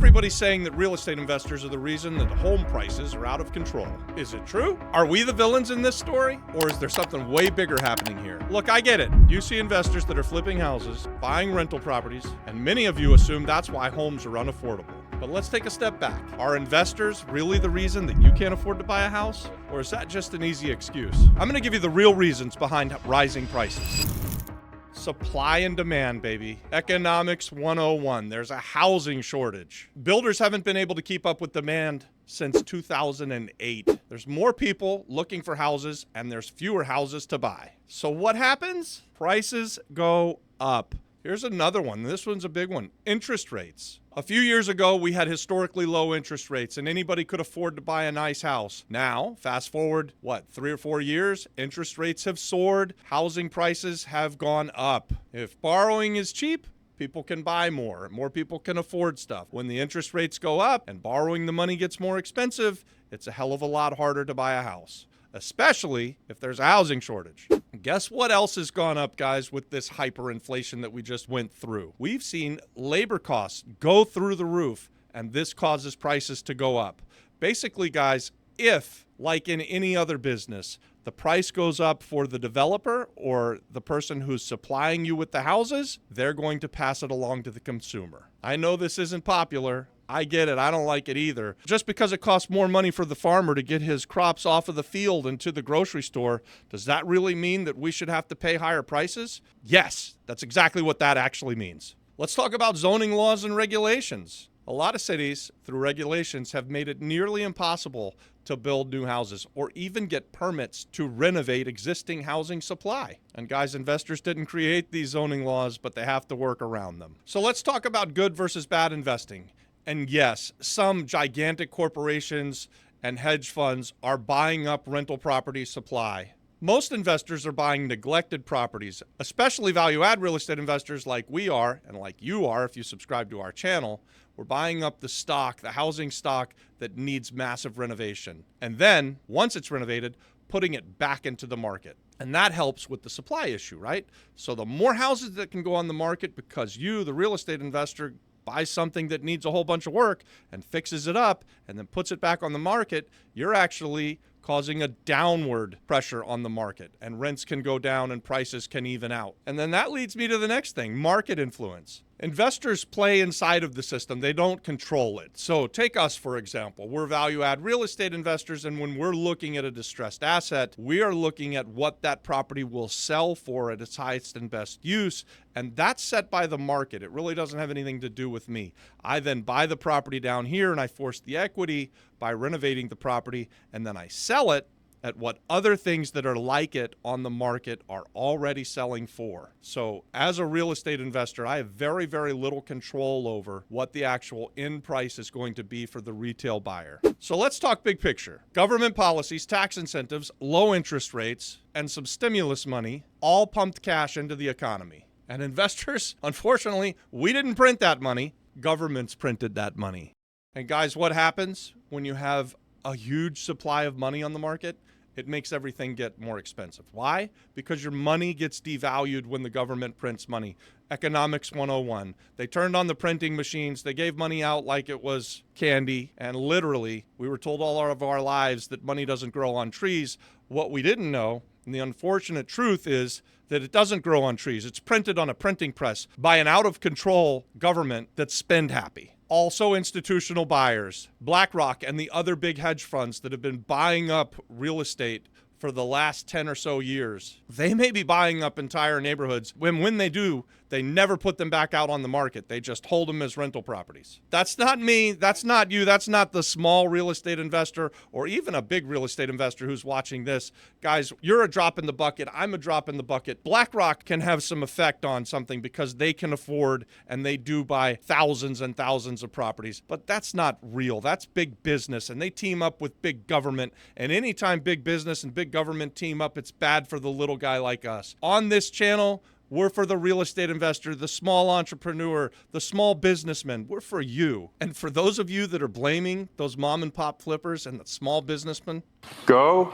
Everybody's saying that real estate investors are the reason that home prices are out of control. Is it true? Are we the villains in this story? Or is there something way bigger happening here? Look, I get it. You see investors that are flipping houses, buying rental properties, and many of you assume that's why homes are unaffordable. But let's take a step back. Are investors really the reason that you can't afford to buy a house? Or is that just an easy excuse? I'm going to give you the real reasons behind rising prices. Supply and demand, baby. Economics 101. There's a housing shortage. Builders haven't been able to keep up with demand since 2008. There's more people looking for houses and there's fewer houses to buy. So what happens? Prices go up. Here's another one. This one's a big one. Interest rates. A few years ago, we had historically low interest rates and anybody could afford to buy a nice house. Now, fast forward, 3 or 4 years, interest rates have soared, housing prices have gone up. If borrowing is cheap, people can buy more. More people can afford stuff. When the interest rates go up and borrowing the money gets more expensive, it's a hell of a lot harder to buy a house, especially if there's a housing shortage. Guess what else has gone up, guys, with this hyperinflation that we just went through? We've seen labor costs go through the roof, and this causes prices to go up. Basically, guys, if, like in any other business, the price goes up for the developer or the person who's supplying you with the houses, they're going to pass it along to the consumer. I know this isn't popular. I get it. I don't like it either. Just because it costs more money for the farmer to get his crops off of the field and to the grocery store, does that really mean that we should have to pay higher prices? Yes, that's exactly what that actually means. Let's talk about zoning laws and regulations. A lot of cities, through regulations, have made it nearly impossible to build new houses or even get permits to renovate existing housing supply. And guys, investors didn't create these zoning laws, but they have to work around them. So let's talk about good versus bad investing. And yes, some gigantic corporations and hedge funds are buying up rental property supply. Most investors are buying neglected properties, especially value-add real estate investors like we are, and like you are if you subscribe to our channel. We're buying up the stock, the housing stock that needs massive renovation. And then, once it's renovated, putting it back into the market. And that helps with the supply issue, right? So the more houses that can go on the market because you, the real estate investor, buys something that needs a whole bunch of work and fixes it up and then puts it back on the market, you're actually causing a downward pressure on the market, and rents can go down and prices can even out. And then that leads me to the next thing, market influence. Investors play inside of the system. They don't control it. So take us, for example. We're value-add real estate investors, and when we're looking at a distressed asset, we are looking at what that property will sell for at its highest and best use, and that's set by the market. It really doesn't have anything to do with me. I then buy the property down here, and I force the equity by renovating the property, and then I sell it at what other things that are like it on the market are already selling for. So as a real estate investor, I have very, very little control over what the actual end price is going to be for the retail buyer. So let's talk big picture. Government policies, tax incentives, low interest rates, and some stimulus money all pumped cash into the economy. And investors, unfortunately, we didn't print that money. Governments printed that money. And guys, what happens when you have a huge supply of money on the market? It makes everything get more expensive. Why? Because your money gets devalued when the government prints money. Economics 101. They turned on the printing machines. They gave money out like it was candy. And literally, we were told all of our lives that money doesn't grow on trees. What we didn't know, and the unfortunate truth is that it doesn't grow on trees. It's printed on a printing press by an out-of-control government that's spend happy. Also institutional buyers, BlackRock and the other big hedge funds that have been buying up real estate for the last 10 or so years. They may be buying up entire neighborhoods. When they do, they never put them back out on the market. They just hold them as rental properties. That's not me. That's not you. That's not the small real estate investor or even a big real estate investor who's watching this. Guys, you're a drop in the bucket. I'm a drop in the bucket. BlackRock can have some effect on something because they can afford and they do buy thousands and thousands of properties. But that's not real. That's big business, and they team up with big government. And anytime big business and big government team up, it's bad for the little guy like us. On this channel, we're for the real estate investor, the small entrepreneur, the small businessman. We're for you. And for those of you that are blaming those mom and pop flippers and the small businessmen, go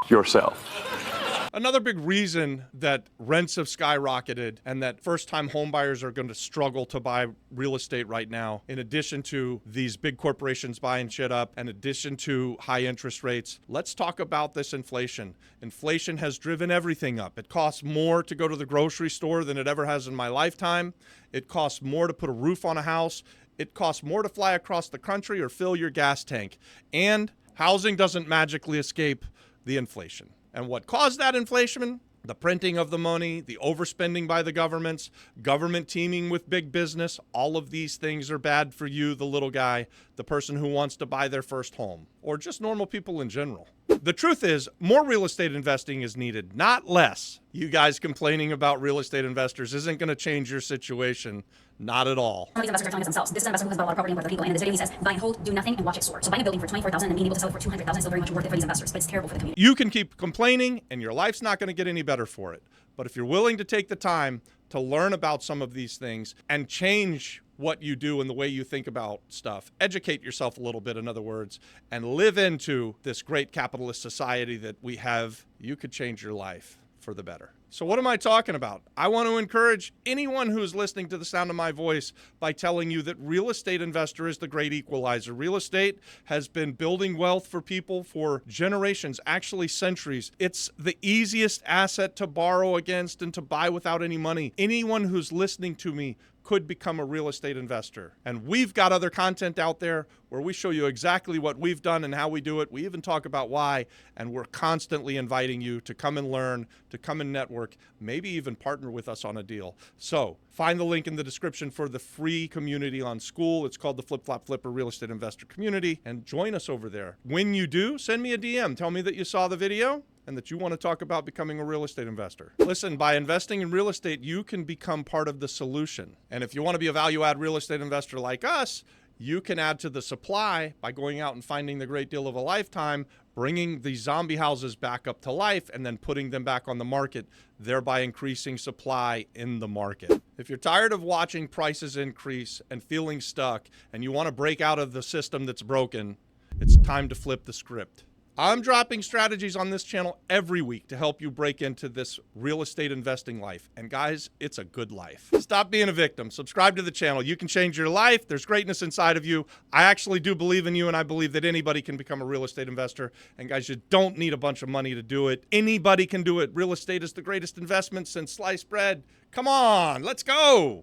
yourself. Another big reason that rents have skyrocketed and that first-time homebuyers are going to struggle to buy real estate right now, in addition to these big corporations buying shit up, in addition to high interest rates, let's talk about this inflation. Inflation has driven everything up. It costs more to go to the grocery store than it ever has in my lifetime. It costs more to put a roof on a house. It costs more to fly across the country or fill your gas tank. And housing doesn't magically escape the inflation. And what caused that inflation? The printing of the money, the overspending by the governments, government teaming with big business. All of these things are bad for you, the little guy, the person who wants to buy their first home, or just normal people in general. The truth is, more real estate investing is needed, not less. You guys complaining about real estate investors isn't going to change your situation. Not at all. Some of these investors are telling us themselves. This is an investor who has bought a lot of property in Puerto Rico, and in this video he says, buy and hold, do nothing, and watch it soar. So buying a building for $24,000 and being able to sell it for $200,000 is still very much worth it for these investors, but it's terrible for the community. You can keep complaining, and your life's not going to get any better for it. But if you're willing to take the time to learn about some of these things and change what you do and the way you think about stuff, educate yourself a little bit, in other words, and live into this great capitalist society that we have, you could change your life for the better. So what am I talking about? I want to encourage anyone who's listening to the sound of my voice by telling you that real estate investor is the great equalizer. Real estate has been building wealth for people for generations, actually centuries. It's the easiest asset to borrow against and to buy without any money. Anyone who's listening to me could become a real estate investor. And we've got other content out there where we show you exactly what we've done and how we do it. We even talk about why, and we're constantly inviting you to come and learn, to come and network, maybe even partner with us on a deal. So find the link in the description for the free community on School. It's called the Flip Flop Flipper Real Estate Investor Community, and join us over there. When you do, send me a DM. Tell me that you saw the video and that you want to talk about becoming a real estate investor. Listen, by investing in real estate, you can become part of the solution. And if you want to be a value-add real estate investor like us, you can add to the supply by going out and finding the great deal of a lifetime, bringing the zombie houses back up to life, and then putting them back on the market, thereby increasing supply in the market. If you're tired of watching prices increase and feeling stuck, and you want to break out of the system that's broken, it's time to flip the script. I'm dropping strategies on this channel every week to help you break into this real estate investing life. And guys, it's a good life. Stop being a victim. Subscribe to the channel. You can change your life. There's greatness inside of you. I actually do believe in you, and I believe that anybody can become a real estate investor. And guys, you don't need a bunch of money to do it. Anybody can do it. Real estate is the greatest investment since sliced bread. Come on, let's go.